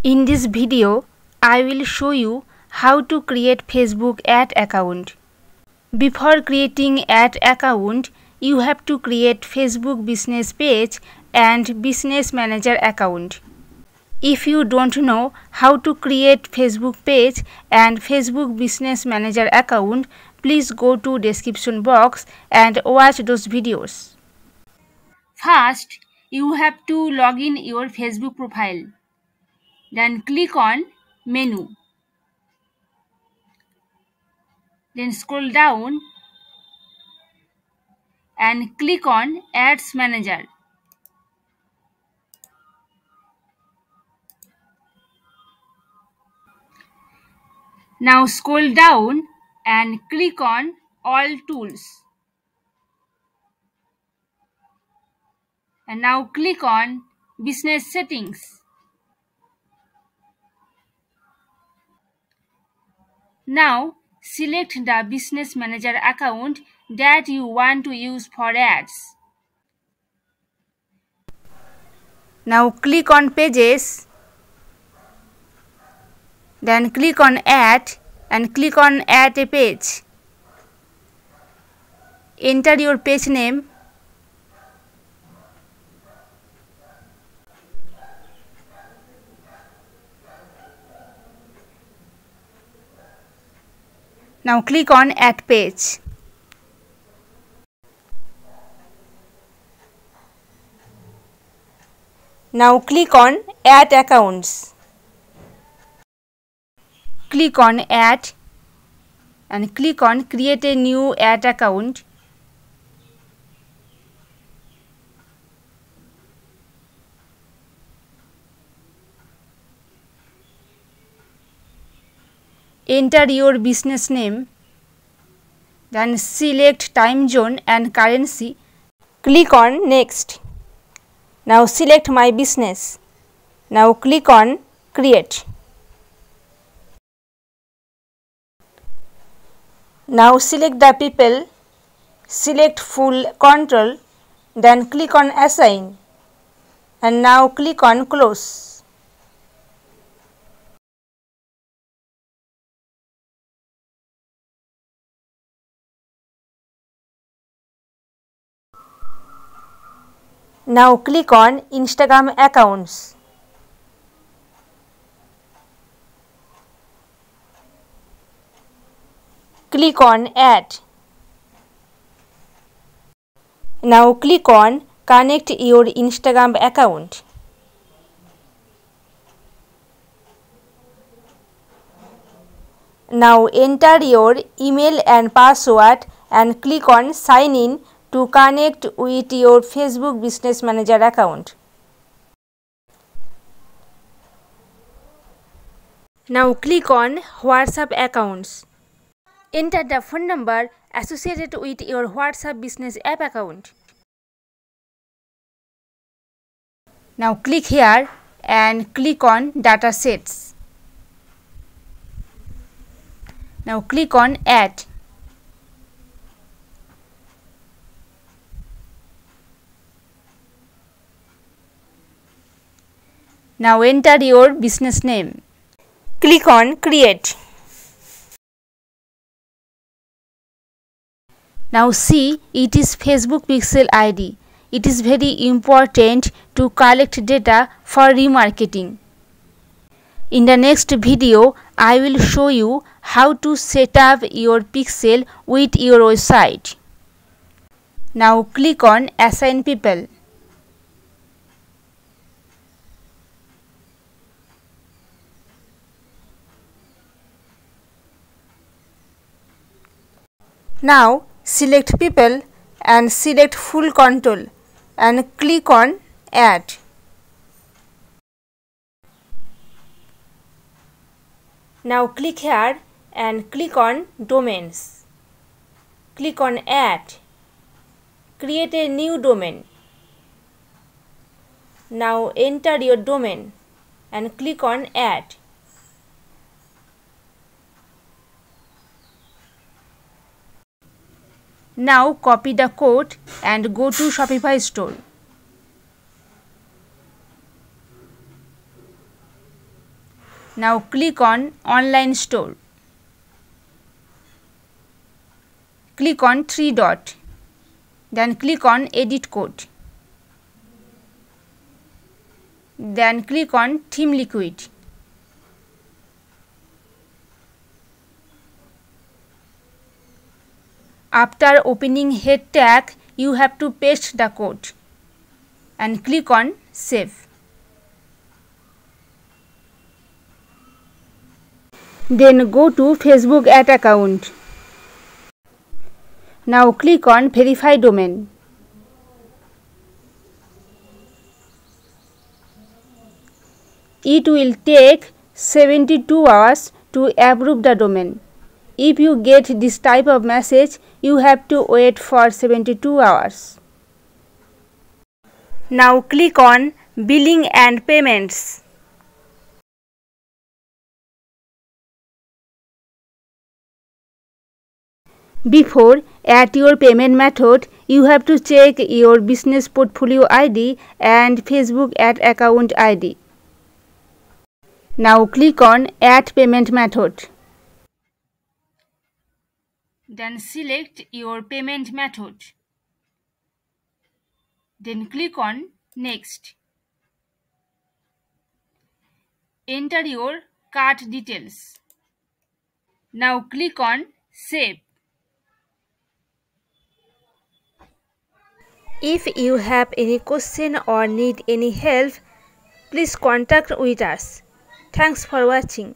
In this video, I will show you how to create Facebook ad account. Before creating ad account, you have to create Facebook business page and business manager account. If you don't know how to create Facebook page and Facebook business manager account, please go to description box and watch those videos. First, you have to log in your Facebook profile. Then click on menu. Then scroll down and click on Ads Manager. Now scroll down and click on All Tools. And now click on Business Settings. Now select the Business Manager account that you want to use for ads. Now click on Pages. Then click on Add and click on Add a Page. Enter your page name. Now click on Add Page. Now click on Add Accounts. Click on Add and click on Create a new ad account. Enter your business name. Then select time zone and currency. Click on Next. Now select My Business. Now click on Create. Now select the people. Select Full Control. Then click on Assign. And now click on Close. Now click on Instagram accounts. Click on Add. Now click on Connect your Instagram account. Now enter your email and password and click on Sign in to connect with your Facebook Business Manager account. Now click on WhatsApp accounts. Enter the phone number associated with your WhatsApp Business app account. Now click here and click on Data Sets. Now click on Add. Now enter your business name. Click on Create. Now see, it is Facebook Pixel ID. It is very important to collect data for remarketing. In the next video, I will show you how to set up your pixel with your website. Now click on Assign People. Now select People and select Full Control and click on Add. Now click here and click on Domains. Click on Add. Create a new domain. Now enter your domain and click on Add. Now copy the code and go to Shopify store. Now click on Online Store. Click on 3 dot. Then click on Edit Code. Then click on Theme Liquid. After opening head tag, you have to paste the code and click on Save. Then go to Facebook ad account. Now click on Verify Domain. It will take 72 hours to approve the domain. If you get this type of message, you have to wait for 72 hours. Now click on Billing and Payments. Before add your payment method, you have to check your business portfolio ID and Facebook ad account ID. Now click on Add Payment Method. Then select your payment method. Then click on Next. Enter your card details. Now click on Save. If you have any question or need any help, please contact with us. Thanks for watching.